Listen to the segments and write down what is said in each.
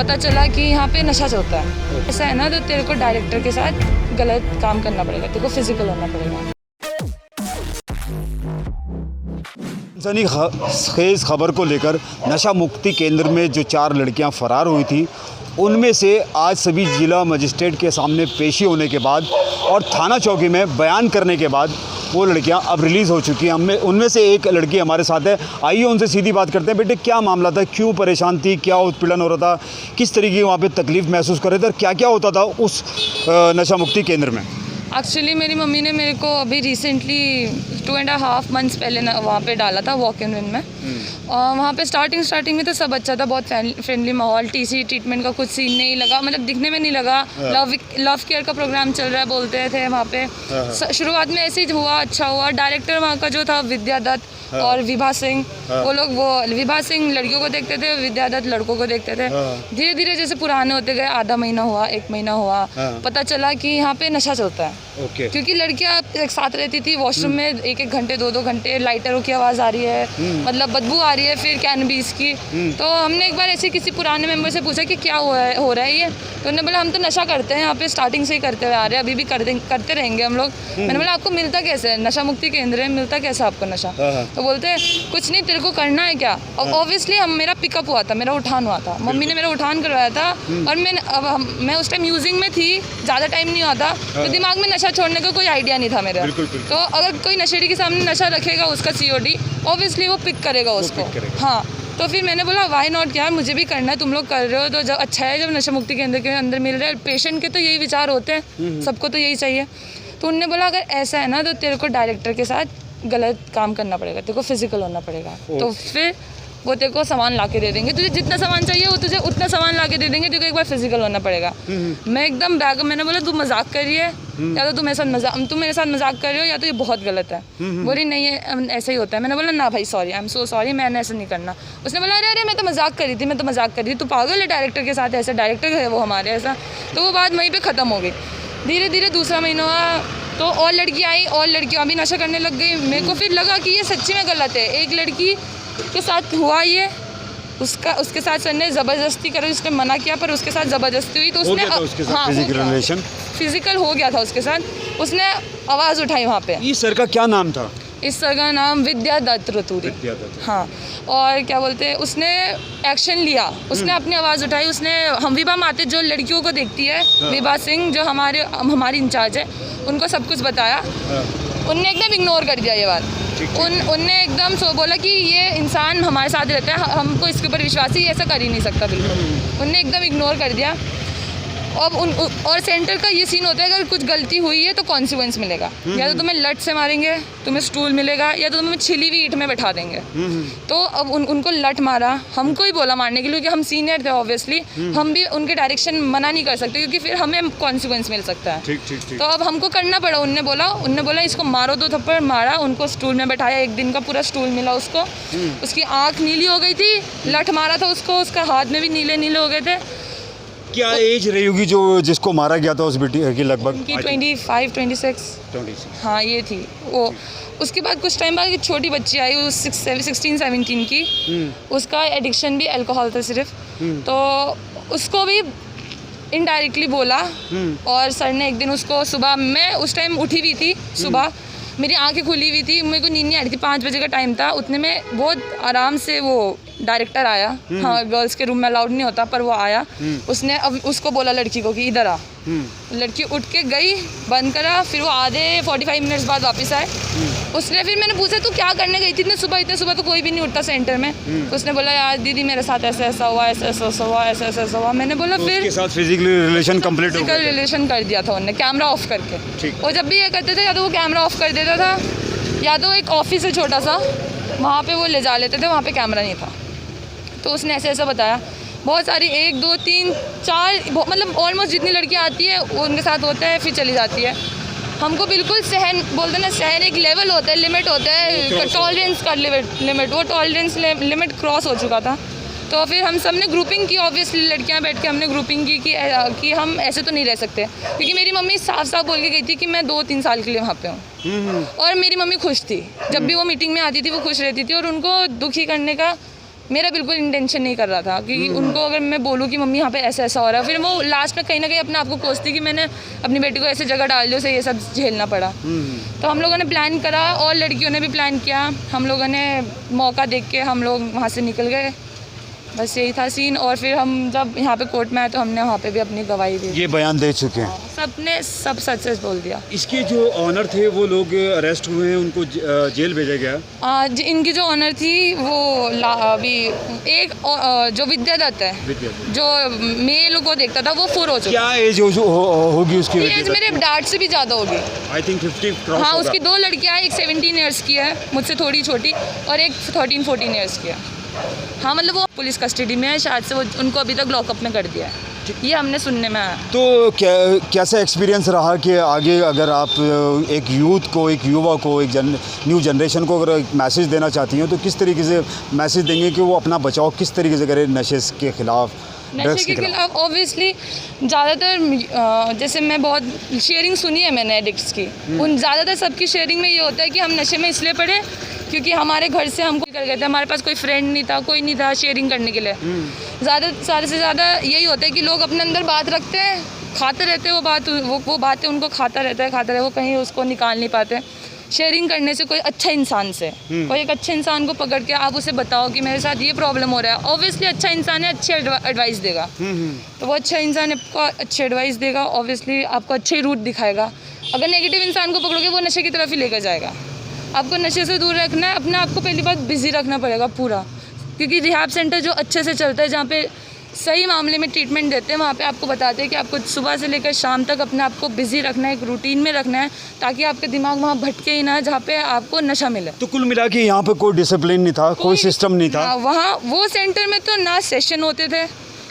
पता चला कि यहाँ पे नशा चलता है। ऐसा है ना, तो तेरे को डायरेक्टर के साथ गलत काम करना पड़ेगा, तेरे को फिजिकल होना पड़ेगा। खेज़ खबर को लेकर नशा मुक्ति केंद्र में जो 4 लड़कियां फरार हुई थी, उनमें से आज सभी जिला मजिस्ट्रेट के सामने पेशी होने के बाद और थाना चौकी में बयान करने के बाद वो लड़कियां अब रिलीज़ हो चुकी हैं। उनमें से एक लड़की हमारे साथ है, आइए उनसे सीधी बात करते हैं। बेटे, क्या मामला था, क्यों परेशान थी, क्या उत्पीड़न हो रहा था, किस तरीके की वहाँ पे तकलीफ़ महसूस कर रहे थे और क्या क्या होता था उस नशा मुक्ति केंद्र में? एक्चुअली मेरी मम्मी ने मेरे को अभी रिसेंटली 2.5 मंथ्स पहले वहाँ पे डाला था वॉक इन में। वहाँ पे स्टार्टिंग में तो सब अच्छा था, बहुत फ्रेंडली माहौल, टीसी ट्रीटमेंट का कुछ सीन नहीं लगा, मतलब दिखने में नहीं लगा। लव केयर का प्रोग्राम चल रहा है बोलते थे वहाँ पे। शुरुआत में ऐसे ही हुआ, अच्छा हुआ। डायरेक्टर वहाँ का जो था विद्या दत्त और विभा सिंह, वो विभा सिंह लड़कियों को देखते थे, विद्या दत्त लड़कों को देखते थे। धीरे धीरे जैसे पुराने होते गए, आधा महीना हुआ, 1 महीना हुआ, पता चला कि यहाँ पे नशा चलता है। क्योंकि लड़कियाँ एक साथ रहती थी, वॉशरूम में 1-1 घंटे 2-2 घंटे लाइटरों की आवाज़ आ रही है, मतलब बदबू आ रही है, फिर कैनबीस की। तो हमने एक बार ऐसे किसी पुराने मेंबर से पूछा कि क्या हो रहा है ये, तो उन्होंने बोला हम तो नशा करते हैं यहाँ पे, स्टार्टिंग से ही करते हुए आ रहे हैं, अभी भी करते रहेंगे हम लोग। मैंने बोला आपको मिलता कैसे, नशा मुक्ति केंद्र है, मिलता कैसे आपको नशा? तो बोलते हैं कुछ नहीं, तेरे को करना है क्या? और ऑब्वियसली मेरा पिकअप हुआ था, मेरा उठान हुआ था, मम्मी ने मेरा उठान करवाया था। और मैं उस टाइम यूजिंग में थी, ज़्यादा टाइम नहीं हुआ था, तो दिमाग में नशा छोड़ने का कोई आइडिया नहीं था मेरा। तो अगर कोई नशेड़ी के सामने नशा रखेगा, उसका COD ऑब्वियसली वो पिक करेगा उसको। हाँ, तो फिर मैंने बोला वाई नॉट यार, मुझे भी करना है, तुम लोग कर रहे हो तो जब अच्छा है, जब नशा मुक्ति केंद्र के अंदर मिल रहा है। पेशेंट के तो यही विचार होते हैं, सबको तो यही चाहिए। तो उनने बोला अगर ऐसा है ना, तो तेरे को डायरेक्टर के साथ गलत काम करना पड़ेगा, तेरे को फिजिकल होना पड़ेगा। तो फिर वो तेरे को सामान ला के दे देंगे, तुझे जितना सामान चाहिए वो तुझे उतना सामान ला के दे देंगे, तेरे को एक बार फिजिकल होना पड़ेगा। मैं एकदम बैग, मैंने बोला तू मजाक कर रही है या तो तुम मेरे साथ मजाक कर रहे हो या तो ये बहुत गलत है। बोली नहीं है ऐसा ही होता है। मैंने बोला ना भाई sorry, I am so sorry, मैंने ऐसा नहीं करना। उसने बोला अरे मैं तो मजाक कर रही थी, तू पागल है, डायरेक्टर के साथ ऐसा, डायरेक्टर है वो हमारे, ऐसा। तो वो बात वहीं पर ख़त्म हो गई। धीरे धीरे दूसरा महीना हुआ तो और लड़की आई, और लड़कियाँ भी नशा करने लग गई। मेरे को फिर लगा कि ये सच्ची में गलत है। एक लड़की के साथ हुआ ये, उसके साथ सर ने ज़बरदस्ती करा, उसने मना किया पर उसके साथ ज़बरदस्ती हुई, तो उसने फिजिकल हो गया था उसके साथ। उसने आवाज़ उठाई वहाँ पे। इस सर का क्या नाम था? इस सर का नाम विद्या दत्त रतूरी। हाँ, और क्या बोलते हैं, उसने एक्शन लिया, उसने अपनी आवाज़ उठाई। उसने हम विभा माते जो लड़कियों को देखती है, विभा सिंह जो हमारी इंचार्ज है, उनको सब कुछ बताया। उनने एकदम इग्नोर कर दिया ये बात। उनने एकदम बोला कि ये इंसान हमारे साथ रहता है, हमको इसके ऊपर विश्वास ही, ऐसा कर ही नहीं सकता बिल्कुल। उनने एकदम इग्नोर कर दिया। और सेंटर का ये सीन होता है, अगर कुछ गलती हुई है तो कॉन्सिक्वेंस मिलेगा, या तो तुम्हें लट से मारेंगे, तुम्हें स्टूल मिलेगा, या तो तुम्हें छिली हुई ईंट में बैठा देंगे। तो अब उनको लट मारा, हमको ही बोला मारने के लिए, क्योंकि हम सीनियर थे ऑब्वियसली, हम भी उनके डायरेक्शन मना नहीं कर सकते क्योंकि फिर हमें कॉन्सिक्वेंस मिल सकता है। ठीक। तो अब हमको करना पड़ा। उनने बोला इसको मारो, 2 थप्पड़ मारा, उनको स्टूल में बैठाया, 1 दिन का पूरा स्टूल मिला उसको। उसकी आँख नीली हो गई थी, लट मारा था उसको, उसका हाथ में भी नीले हो गए थे। क्या एज रही होगी जिसको मारा गया था उस बेटी की? लगभग 25-26। हाँ ये थी वो। उसके बाद कुछ टाइम बाद एक छोटी बच्ची आई, 16-17 की। उसका एडिक्शन भी अल्कोहल था सिर्फ, तो उसको भी इनडायरेक्टली बोला। और सर ने एक दिन उसको सुबह, मैं उस टाइम उठी हुई थी, सुबह मेरी आंखें खुली हुई थी, मेरे को नींद नहीं आ रही थी, 5 बजे का टाइम था। उतने में बहुत आराम से वो डायरेक्टर आया। हाँ, गर्ल्स के रूम में अलाउड नहीं होता, पर वो आया। उसने अब उसको बोला लड़की को कि इधर आ। लड़की उठ के गई, बंद करा, फिर वो आधे 45 मिनट्स बाद वापस आए। उसने फिर मैंने पूछा तू क्या करने गई थी इतने सुबह तो कोई भी नहीं उठता सेंटर में। उसने बोला यार दीदी मेरे साथ ऐसा हुआ, ऐसा हुआ। मैंने बोला फिर उसके साथ फिजिकल रिलेशन कंप्लीट हो गया, रिलेशन कर दिया था उन्होंने कैमरा ऑफ करके। वो जब भी ये करते थे, या तो वो कैमरा ऑफ कर देता था, या तो एक ऑफिस है छोटा सा, वहाँ पे वो ले जा लेते थे, वहाँ पे कैमरा नहीं था। तो उसने ऐसा बताया। बहुत सारी 1, 2, 3, 4 मतलब ऑलमोस्ट जितनी लड़कियाँ आती है वो उनके साथ होता है, फिर चली जाती है। हमको बिल्कुल सहन बोलते ना, सहन एक लेवल होता है, लिमिट होता है, टॉलरेंस का लिमिट, वो टॉलरेंस लिमिट क्रॉस हो चुका था। तो फिर हम सब ने ग्रुपिंग की, ऑब्वियसली लड़कियां बैठ के हमने ग्रुपिंग की कि हम ऐसे तो नहीं रह सकते, क्योंकि मेरी मम्मी साफ बोल के गई थी कि मैं 2-3 साल के लिए वहाँ पे हूँ। और मेरी मम्मी खुश थी, जब भी वो मीटिंग में आती थी वो खुश रहती थी, और उनको दुखी करने का मेरा बिल्कुल इंटेंशन नहीं कर रहा था कि उनको अगर मैं बोलूँ कि मम्मी यहाँ पे ऐसा ऐसा हो रहा है, फिर वो लास्ट में कहीं ना कहीं अपने आप को कोसती कि मैंने अपनी बेटी को ऐसे जगह डाल दी उसे ये सब झेलना पड़ा। तो हम लोगों ने प्लान करा और लड़कियों ने भी प्लान किया, हम लोगों ने मौका देख के हम लोग वहाँ से निकल गए, बस यही था सीन। और फिर हम जब यहाँ पे कोर्ट में आए तो हमने वहाँ पे भी अपनी गवाही दी। ये बयान दे चुके हैं, सबने सब सच सच बोल दिया। इसके जो ऑनर थे वो लोग अरेस्ट हुए हैं, उनको जेल भेजा गया। आज इनकी जो ऑनर थी वो अभी एक जो विद्यादत्त है, जो मेल को देखता था, वो 4 हो चुका। क्या एज होगी उसकी? एज मेरे डैड से भी ज़्यादा होगी, आई थिंक 50 क्रॉस। हाँ, उसकी 2 लड़कियाँ, एक 17 ईयर्स की है मुझसे थोड़ी छोटी और एक 13-14 ईयर्स की है। हाँ, मतलब वो पुलिस कस्टडी में है, शायद से वो उनको अभी तक लॉकअप में कर दिया है, ये हमने सुनने में आया। तो कैसा एक्सपीरियंस रहा कि आगे अगर आप एक यूथ को, एक युवा को, एक न्यू जनरेशन को अगर एक मैसेज देना चाहती हैं तो किस तरीके से मैसेज देंगे कि वो अपना बचाव किस तरीके से करे नशे के खिलाफ, नशे के खिलाफ? ऑब्वियसली ज़्यादातर जैसे मैं बहुत शेयरिंग सुनी है मैंने एडिक्ट्स की, उन ज़्यादातर सबकी शेयरिंग में ये होता है कि हम नशे में इसलिए पड़े क्योंकि हमारे घर से हमको निकल गए थे, हमारे पास कोई फ्रेंड नहीं था, कोई नहीं था शेयरिंग करने के लिए। ज़्यादा से ज़्यादा यही होता है कि लोग अपने अंदर बात रखते हैं, खाते रहते हैं वो बातें उनको खाता रहता है, वो कहीं उसको निकाल नहीं पाते। शेयरिंग करने से कोई अच्छा इंसान से, कोई एक अच्छे इंसान को पकड़ के आप उसे बताओ कि मेरे साथ ये प्रॉब्लम हो रहा है, ऑब्वियसली अच्छा इंसान है, अच्छी एडवाइस देगा। तो वो अच्छा इंसान आपको अच्छी एडवाइस देगा, ऑब्वियसली आपको अच्छे रूट दिखाएगा। अगर नेगेटिव इंसान को पकड़ोगे वो नशे की तरफ ही लेकर जाएगा। आपको नशे से दूर रखना है, अपने आप को पहली बात बिज़ी रखना पड़ेगा पूरा, क्योंकि रिहैब सेंटर जो अच्छे से चलता है, जहाँ पे सही मामले में ट्रीटमेंट देते हैं, वहाँ पे आपको बताते हैं कि आपको सुबह से लेकर शाम तक अपने आप को बिज़ी रखना है, एक रूटीन में रखना है, ताकि आपके दिमाग वहाँ भटके ही ना, जहाँ पे आपको नशा मिले। तो कुल मिला के यहाँ पे कोई डिसिप्लिन नहीं था, कोई सिस्टम नहीं था वहाँ वो सेंटर में तो ना सेशन होते थे,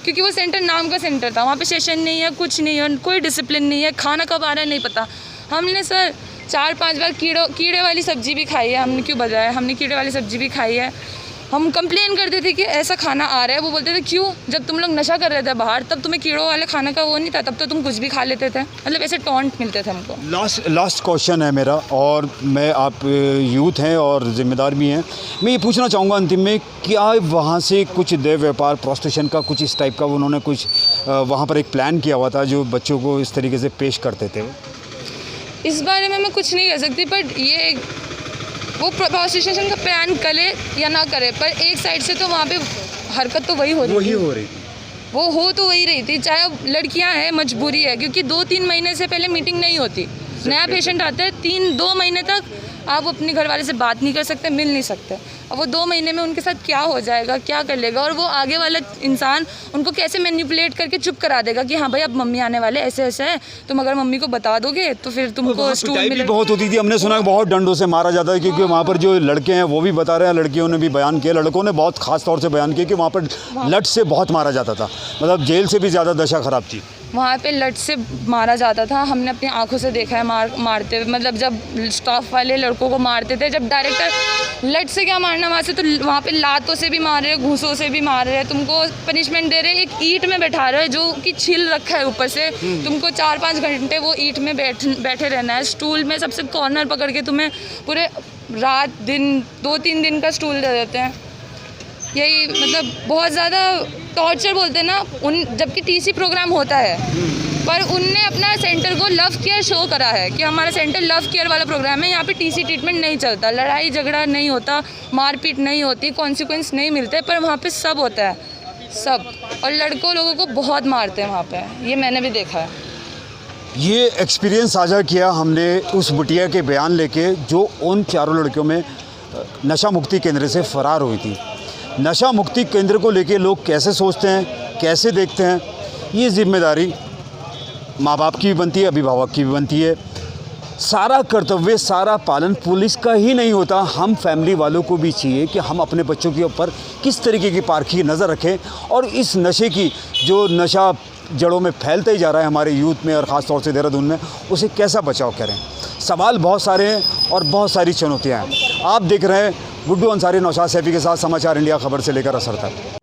क्योंकि वो सेंटर नाम का सेंटर था, वहाँ पे सेशन नहीं है, कुछ नहीं है, कोई डिसिप्लिन नहीं है, खाना कब आ रहा है नहीं पता। हमने सर 4-5 बार कीड़े वाली सब्ज़ी भी खाई है, हमने क्यों बताया, हमने कीड़े वाली सब्ज़ी भी खाई है। हम कंप्लेन करते थे कि ऐसा खाना आ रहा है, वो बोलते थे क्यों, जब तुम लोग नशा कर रहे थे बाहर तब तुम्हें कीड़ों वाले खाने का वो नहीं था, तब तो तुम कुछ भी खा लेते थे, मतलब ऐसे टॉन्ट मिलते थे हमको। लास्ट क्वेश्चन है मेरा, और मैं आप यूथ हैं और ज़िम्मेदार भी हैं, मैं ये पूछना चाहूँगा अंतिम में, क्या वहाँ से कुछ देह व्यापार, प्रोस्टिट्यूशन का कुछ इस टाइप का उन्होंने कुछ वहाँ पर एक प्लान किया हुआ था जो बच्चों को इस तरीके से पेश करते थे? इस बारे में मैं कुछ नहीं कह सकती, बट ये वो प्रोस्टिट्यूशन का प्लान करे या ना करे, पर एक साइड से तो वहाँ पे हरकत तो वही हो रही थी, वो हो तो वही रही थी, चाहे अब लड़कियाँ हैं, मजबूरी है, क्योंकि 2-3 महीने से पहले मीटिंग नहीं होती, नया पेशेंट आता है, 2 महीने तक आप अपने घर वाले से बात नहीं कर सकते, मिल नहीं सकते। अब वो 2 महीने में उनके साथ क्या हो जाएगा, क्या कर लेगा, और वो आगे वाला इंसान उनको कैसे मैनिपुलेट करके चुप करा देगा कि हाँ भाई अब मम्मी आने वाले, ऐसे ऐसे है, तुम अगर मम्मी को बता दोगे तो फिर तुमको स्टूल मिलेगा। बहुत होती थी, हमने सुना बहुत डंडों से मारा जाता है, क्योंकि वहाँ पर जो लड़के हैं वो भी बता रहे हैं, लड़कियों ने भी बयान किया, लड़कों ने बहुत खास तौर से बयान किया कि वहाँ पर लठ से बहुत मारा जाता था, मतलब जेल से भी ज़्यादा दशा ख़राब थी। वहाँ पे लठ से मारा जाता था, हमने अपनी आंखों से देखा है मारते हुए, मतलब जब स्टाफ वाले लड़कों को मारते थे, जब डायरेक्टर लठ से क्या मारना, वहाँ से तो वहाँ पे लातों से भी मार रहे हैं, घूंसों से भी मार रहे हैं, तुमको पनिशमेंट दे रहे हैं, एक ईंट में बैठा रहे हैं जो कि छिल रखा है ऊपर से, तुमको 4-5 घंटे वो ईंट में बैठे रहना है, स्टूल में सबसे कॉर्नर पकड़ के तुम्हें पूरे रात दिन 2-3 दिन का स्टूल दे देते हैं। यही मतलब बहुत ज़्यादा टॉर्चर बोलते हैं ना जबकि टीसी प्रोग्राम होता है, पर उनने अपना सेंटर को लव केयर शो करा है कि हमारा सेंटर लव केयर वाला प्रोग्राम है, यहाँ पे टीसी ट्रीटमेंट नहीं चलता, लड़ाई झगड़ा नहीं होता, मारपीट नहीं होती, कॉन्सिक्वेंस नहीं मिलते, पर वहाँ पे सब होता है, सब, और लड़कों लोगों को बहुत मारते हैं वहाँ पे, ये मैंने भी देखा है। ये एक्सपीरियंस साझा किया हमने उस बिटिया के बयान लेके जो उन 4 लड़कियों में नशा मुक्ति केंद्र से फ़रार हुई थी। नशा मुक्ति केंद्र को लेके लोग कैसे सोचते हैं, कैसे देखते हैं, ये जिम्मेदारी माँ बाप की भी बनती है, अभिभावक की भी बनती है। सारा कर्तव्य, सारा पालन पुलिस का ही नहीं होता, हम फैमिली वालों को भी चाहिए कि हम अपने बच्चों के ऊपर किस तरीके की पारखी नज़र रखें और इस नशे की जो नशा जड़ों में फैलते ही जा रहा है हमारे यूथ में और ख़ास तौर से देहरादून में, उसे कैसा बचाव करें। सवाल बहुत सारे हैं और बहुत सारी चुनौतियाँ हैं। आप देख रहे हैं गुड्डू अंसारी, नौशाद सैफी के साथ समाचार इंडिया खबर से लेकर असर तक।